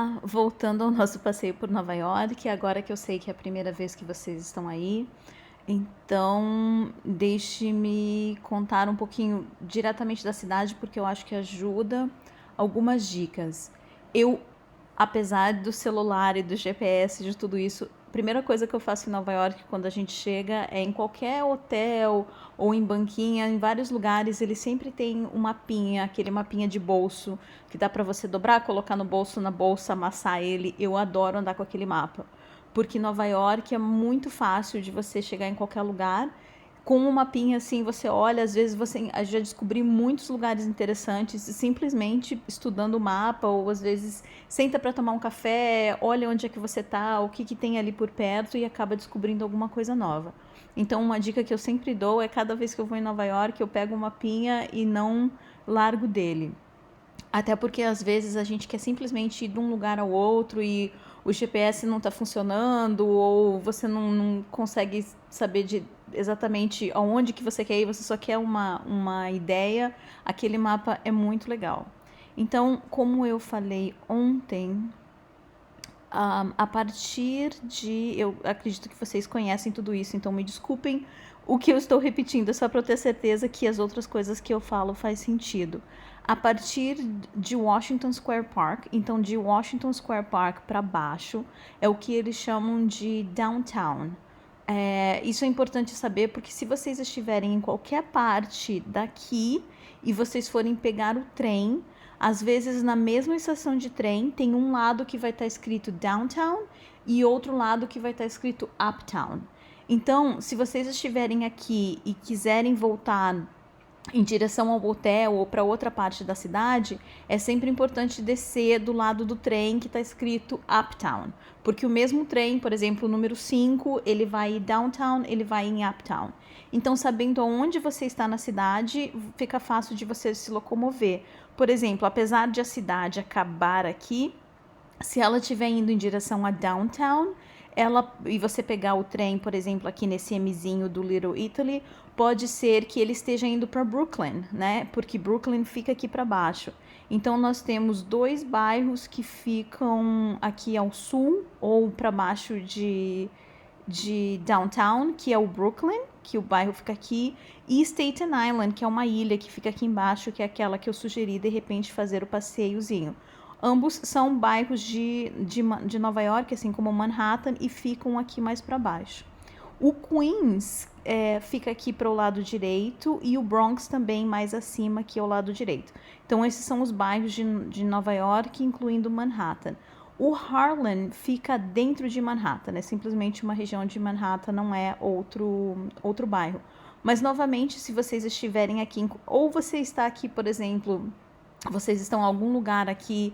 Olá, voltando ao nosso passeio por Nova York, agora que eu sei que é a primeira vez que vocês estão aí, então deixe-me contar um pouquinho diretamente da cidade, porque eu acho que ajuda algumas dicas. Eu, apesar do celular e do GPS e de tudo isso, a primeira coisa que eu faço em Nova York quando a gente chega é em qualquer hotel ou em banquinha, em vários lugares, ele sempre tem um mapinha, aquele mapinha de bolso que dá para você dobrar, colocar no bolso, na bolsa, amassar ele. Eu adoro andar com aquele mapa, porque Nova York é muito fácil de você chegar em qualquer lugar. Com um mapinha assim, você olha, às vezes você já descobri muitos lugares interessantes simplesmente estudando o mapa, ou às vezes senta para tomar um café, olha onde é que você tá, o que tem ali por perto e acaba descobrindo alguma coisa nova. Então, uma dica que eu sempre dou é cada vez que eu vou em Nova York, eu pego o mapinha e não largo dele. Até porque às vezes a gente quer simplesmente ir de um lugar ao outro e o GPS não está funcionando, ou você não consegue saber exatamente aonde que você quer ir, você só quer uma ideia. Aquele mapa é muito legal. Então, como eu falei ontem, a partir de... Eu acredito que vocês conhecem tudo isso, então me desculpem o que eu estou repetindo, é só para eu ter certeza que as outras coisas que eu falo faz sentido. A partir de Washington Square Park, então de Washington Square Park para baixo, é o que eles chamam de downtown. Isso é importante saber, porque se vocês estiverem em qualquer parte daqui e vocês forem pegar o trem, às vezes na mesma estação de trem tem um lado que vai estar escrito downtown e outro lado que vai estar escrito uptown. Então, se vocês estiverem aqui e quiserem voltar em direção ao hotel ou para outra parte da cidade, é sempre importante descer do lado do trem que está escrito Uptown, porque o mesmo trem, por exemplo, o número 5, ele vai em Downtown, ele vai em Uptown. Então, sabendo aonde você está na cidade, fica fácil de você se locomover. Por exemplo, apesar de a cidade acabar aqui, se ela estiver indo em direção a Downtown, e você pegar o trem, por exemplo, aqui nesse Mzinho do Little Italy, pode ser que ele esteja indo para Brooklyn, né? Porque Brooklyn fica aqui para baixo. Então, nós temos dois bairros que ficam aqui ao sul ou para baixo de Downtown, que é o Brooklyn, que o bairro fica aqui, e Staten Island, que é uma ilha que fica aqui embaixo, que é aquela que eu sugeri, de repente, fazer o passeiozinho. Ambos são bairros de Nova York, assim como Manhattan, e ficam aqui mais para baixo. O Queens fica aqui para o lado direito e o Bronx também mais acima aqui ao lado direito. Então, esses são os bairros de Nova York, incluindo Manhattan. O Harlem fica dentro de Manhattan, é simplesmente uma região de Manhattan, não é outro bairro. Mas, novamente, se vocês estiverem aqui, ou você está aqui, por exemplo, vocês estão em algum lugar aqui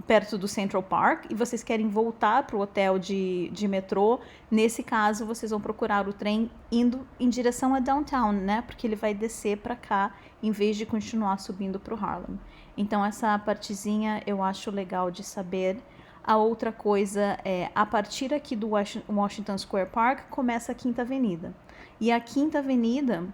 perto do Central Park e vocês querem voltar para o hotel de metrô, nesse caso vocês vão procurar o trem indo em direção a Downtown, né? Porque ele vai descer para cá em vez de continuar subindo para o Harlem. Então essa partezinha eu acho legal de saber. A outra coisa é, a partir aqui do Washington Square Park começa a Quinta Avenida. E a Quinta Avenida,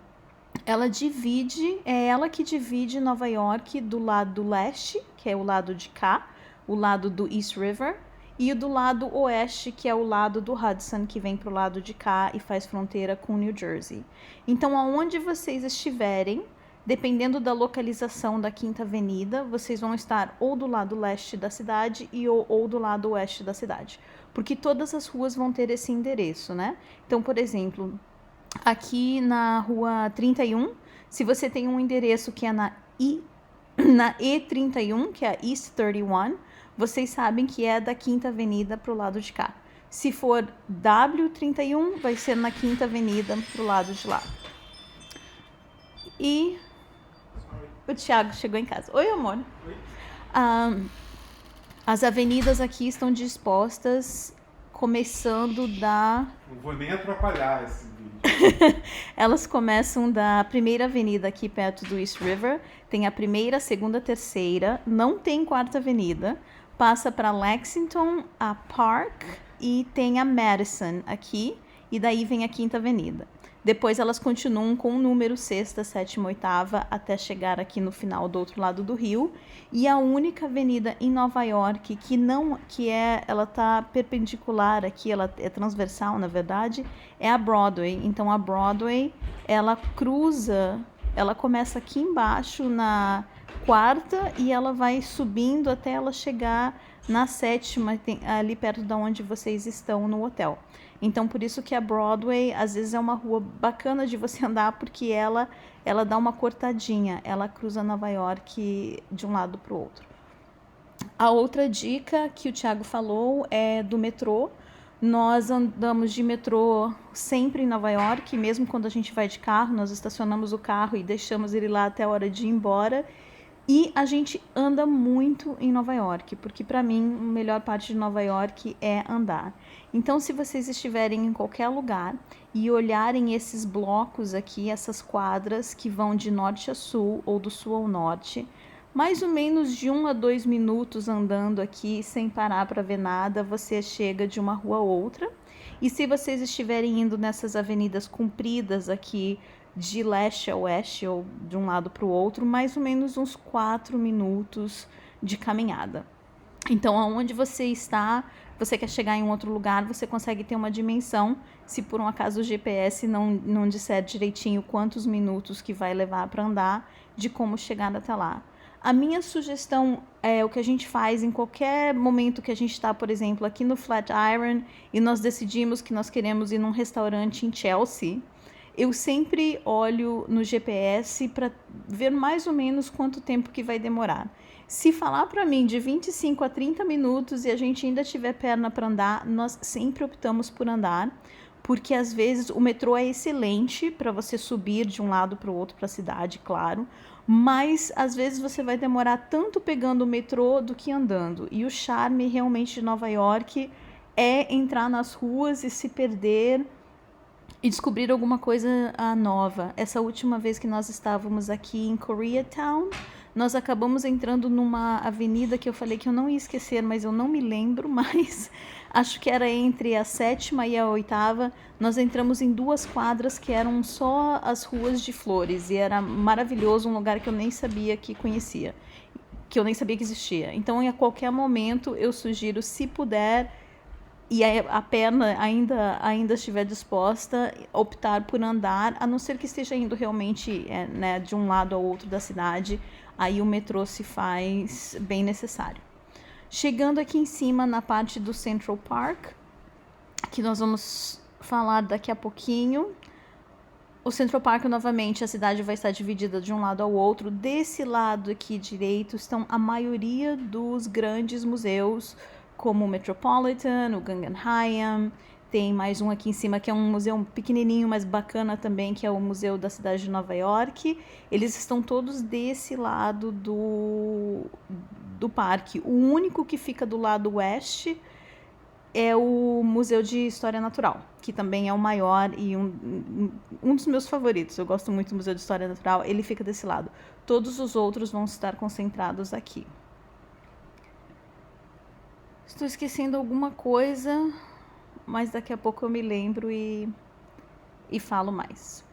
é ela que divide Nova York do lado leste, que é o lado de cá, o lado do East River, e do lado oeste, que é o lado do Hudson, que vem pro lado de cá e faz fronteira com New Jersey. Então, aonde vocês estiverem, dependendo da localização da Quinta Avenida, vocês vão estar ou do lado leste da cidade ou do lado oeste da cidade. Porque todas as ruas vão ter esse endereço, né? Então, por exemplo, aqui na rua 31, se você tem um endereço que é na E31, que é a East 31, vocês sabem que é da Quinta Avenida pro lado de cá. Se for W31, vai ser na Quinta Avenida pro lado de lá. E o Thiago chegou em casa. Oi, amor. Oi. As avenidas aqui estão dispostas, começando da... Não vou nem atrapalhar esse vídeo. Elas começam da primeira avenida aqui perto do East River. Tem a primeira, a segunda, a terceira. Não tem quarta avenida. Passa para Lexington, a Park e tem a Madison aqui. E daí vem a quinta avenida. Depois elas continuam com o número sexta, sétima, oitava, até chegar aqui no final do outro lado do rio. E a única avenida em Nova York ela tá perpendicular aqui, ela é transversal, na verdade, é a Broadway. Então a Broadway, ela começa aqui embaixo na quarta e ela vai subindo até ela chegar na sétima, ali perto de onde vocês estão no hotel. Então, por isso que a Broadway, às vezes, é uma rua bacana de você andar, porque ela dá uma cortadinha, ela cruza Nova York de um lado para o outro. A outra dica que o Thiago falou é do metrô. Nós andamos de metrô sempre em Nova York, mesmo quando a gente vai de carro, nós estacionamos o carro e deixamos ele lá até a hora de ir embora. E a gente anda muito em Nova York, porque para mim a melhor parte de Nova York é andar. Então, se vocês estiverem em qualquer lugar e olharem esses blocos aqui, essas quadras que vão de norte a sul ou do sul ao norte, mais ou menos de 1 a 2 minutos andando aqui sem parar para ver nada, você chega de uma rua a outra. E se vocês estiverem indo nessas avenidas compridas aqui, de leste a oeste ou de um lado para o outro, mais ou menos uns 4 minutos de caminhada. Então, aonde você está, você quer chegar em um outro lugar, você consegue ter uma dimensão, se por um acaso o GPS não disser direitinho quantos minutos que vai levar para andar, de como chegar até lá. A minha sugestão é o que a gente faz em qualquer momento que a gente está, por exemplo, aqui no Flatiron e nós decidimos que nós queremos ir num restaurante em Chelsea. Eu sempre olho no GPS para ver mais ou menos quanto tempo que vai demorar. Se falar para mim de 25 a 30 minutos e a gente ainda tiver perna para andar, nós sempre optamos por andar, porque às vezes o metrô é excelente para você subir de um lado para o outro para a cidade, claro, mas às vezes você vai demorar tanto pegando o metrô do que andando. E o charme realmente de Nova York é entrar nas ruas e se perder e descobrir alguma coisa nova. Essa última vez que nós estávamos aqui em Koreatown, nós acabamos entrando numa avenida que eu falei que eu não ia esquecer, mas eu não me lembro mais. Acho que era entre a sétima e a oitava. Nós entramos em 2 quadras que eram só as ruas de flores e era maravilhoso, um lugar que eu nem sabia que conhecia, que eu nem sabia que existia. Então, a qualquer momento, eu sugiro, se puder, e a perna ainda estiver disposta, optar por andar, a não ser que esteja indo realmente né, de um lado ao outro da cidade, aí o metrô se faz bem necessário. Chegando aqui em cima na parte do Central Park, que nós vamos falar daqui a pouquinho. O Central Park, novamente, a cidade vai estar dividida de um lado ao outro. Desse lado aqui direito estão a maioria dos grandes museus, como o Metropolitan, o Guggenheim. Tem mais um aqui em cima que é um museu pequenininho, mas bacana também, que é o Museu da Cidade de Nova York. Eles estão todos desse lado do parque. O único que fica do lado oeste é o Museu de História Natural, que também é o maior e um dos meus favoritos. Eu gosto muito do Museu de História Natural, ele fica desse lado. Todos os outros vão estar concentrados aqui. Estou esquecendo alguma coisa, mas daqui a pouco eu me lembro e falo mais.